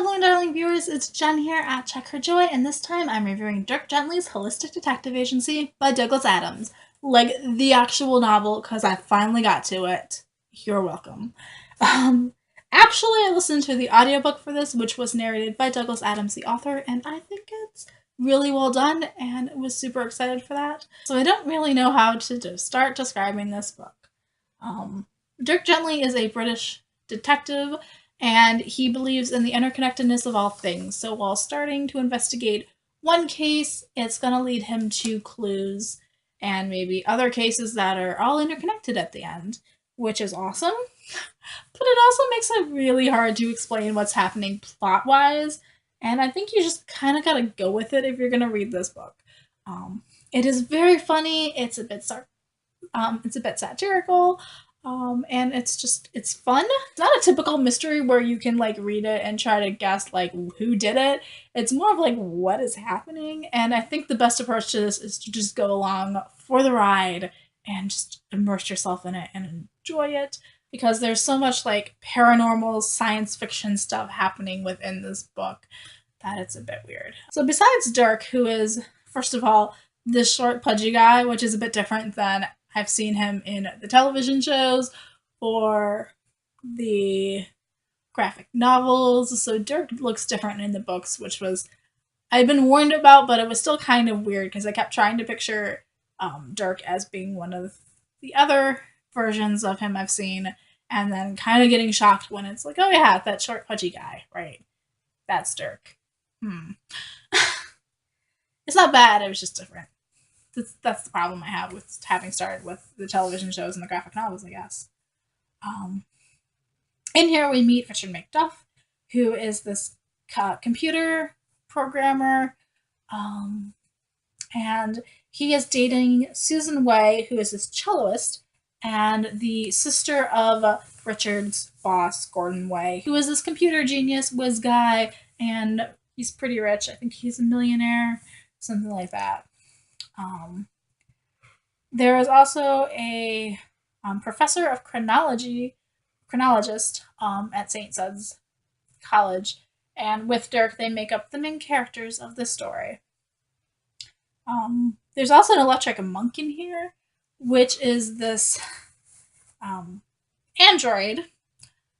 Hello, darling viewers, it's Jen here at Check Her Joy, and this time I'm reviewing Dirk Gently's Holistic Detective Agency by Douglas Adams. Like, the actual novel, because I finally got to it. You're welcome. Actually, I listened to the audiobook for this, which was narrated by Douglas Adams, the author, and I think it's really well done, and was super excited for that. So I don't really know how to start describing this book. Dirk Gently is a British detective, and he believes in the interconnectedness of all things. So while starting to investigate one case, it's going to lead him to clues and maybe other cases that are all interconnected at the end, which is awesome. But it also makes it really hard to explain what's happening plot wise, and I think you just kind of got to go with it if you're going to read this book. It is very funny. It's a bit satirical, and it's fun. It's not a typical mystery where you can like read it and try to guess like who did it. It's more of like what is happening, and I think the best approach to this is to just go along for the ride and just immerse yourself in it and enjoy it, because there's so much like paranormal science fiction stuff happening within this book that it's a bit weird. So besides Dirk, who is first of all this short pudgy guy, which is a bit different than I've seen him in the television shows or the graphic novels. So Dirk looks different in the books, which was I'd been warned about, but it was still kind of weird because I kept trying to picture Dirk as being one of the other versions of him I've seen, and then kind of getting shocked when it's like, oh yeah, that short pudgy guy, right? That's Dirk. It's not bad. It was just different. That's the problem I have with having started with the television shows and the graphic novels, I guess. Um, in here, we meet Richard McDuff, who is this computer programmer, um, and he is dating Susan Way, who is this celloist, and the sister of Richard's boss, Gordon Way, who is this computer genius whiz guy, and he's pretty rich. I think he's a millionaire, something like that. Um, there is also a professor of chronologist at St. Suds College, and with Dirk, they make up the main characters of the story. There's also an electric monk in here, which is this android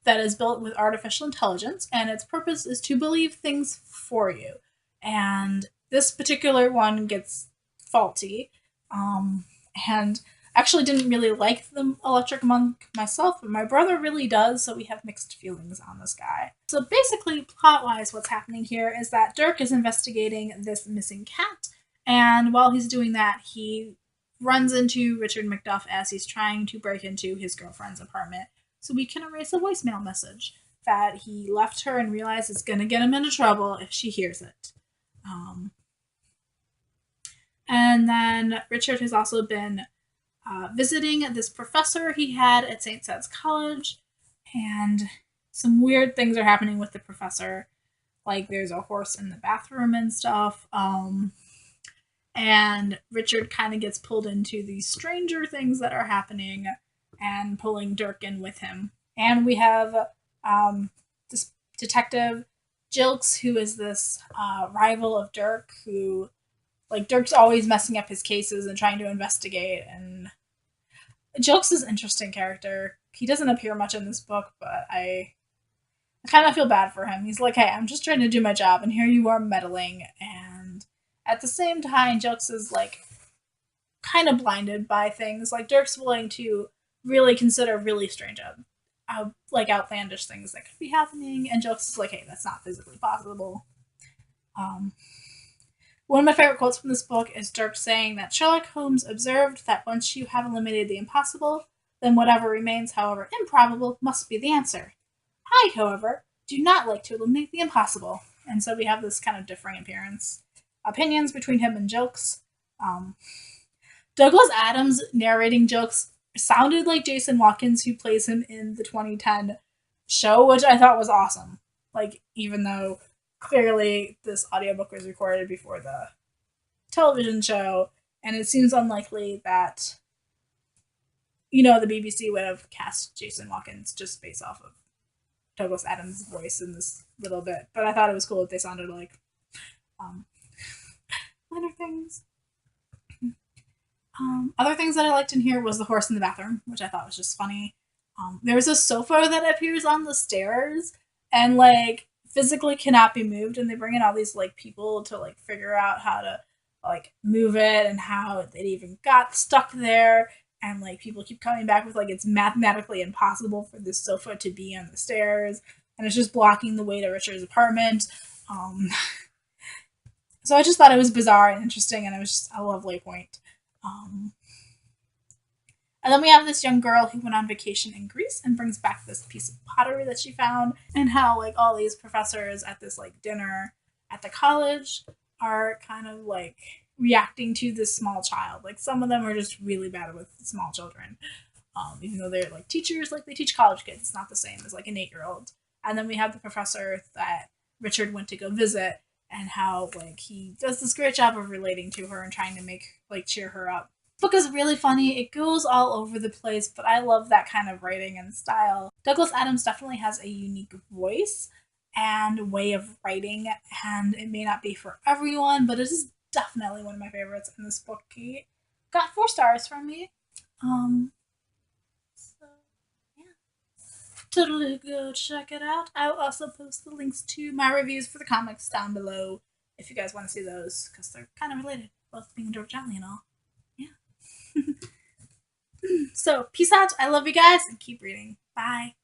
that is built with artificial intelligence, and its purpose is to believe things for you. And this particular one gets faulty, and actually didn't really like the electric monk myself, but my brother really does, so we have mixed feelings on this guy. So basically, plot-wise, what's happening here is that Dirk is investigating this missing cat, and while he's doing that, he runs into Richard McDuff as he's trying to break into his girlfriend's apartment so we can erase a voicemail message that he left her and realizes it's going to get him into trouble if she hears it. And then Richard has also been visiting this professor he had at St. Suds College, and some weird things are happening with the professor. Like there's a horse in the bathroom and stuff. And Richard kind of gets pulled into these stranger things that are happening and pulling Dirk in with him. And we have this detective, Jilks, who is this rival of Dirk, who, like, Dirk's always messing up his cases and trying to investigate. And Jilks is an interesting character. He doesn't appear much in this book, but I kind of feel bad for him. He's like, hey, I'm just trying to do my job, and here you are meddling. And at the same time, Jilks is, like, kind of blinded by things. Like, Dirk's willing to really consider really strange, like, outlandish things that could be happening, and Jilks is like, hey, that's not physically possible. One of my favorite quotes from this book is Dirk saying that Sherlock Holmes observed that once you have eliminated the impossible, then whatever remains, however improbable, must be the answer. I, however, do not like to eliminate the impossible. And so we have this kind of differing opinions between him and Jilks. Douglas Adams narrating Jilks sounded like Jason Watkins, who plays him in the 2010 show, which I thought was awesome. Like, even though clearly this audiobook was recorded before the television show, and it seems unlikely that, the BBC would have cast Jason Watkins just based off of Douglas Adams' voice in this little bit, but I thought it was cool that they sounded like um, minor things. Other things that I liked in here was the horse in the bathroom, which I thought was just funny. There's a sofa that appears on the stairs and like physically cannot be moved, and they bring in all these like people to like figure out how to like move it and how it even got stuck there. And like people keep coming back with like it's mathematically impossible for this sofa to be on the stairs, and it's just blocking the way to Richard's apartment. Um, so I just thought it was bizarre and interesting, and it was just a lovely point. Um, and then we have this young girl who went on vacation in Greece and brings back this piece of pottery that she found, and how like all these professors at this like dinner at the college are kind of like reacting to this small child. Like some of them are just really bad with small children, even though they're like teachers, like they teach college kids. It's not the same as like an 8-year-old. And then we have the professor that Richard went to go visit, and how like he does this great job of relating to her and trying to make like cheer her up. This book is really funny. It goes all over the place, but I love that kind of writing and style. Douglas Adams definitely has a unique voice and way of writing, and it may not be for everyone, but it is definitely one of my favorites. And this book got 4 stars from me. So yeah, totally go check it out. I will also post the links to my reviews for the comics down below if you guys want to see those, because they're kind of related, both being Dirk Gently and all. Yeah. So peace out. I love you guys, and keep reading. Bye.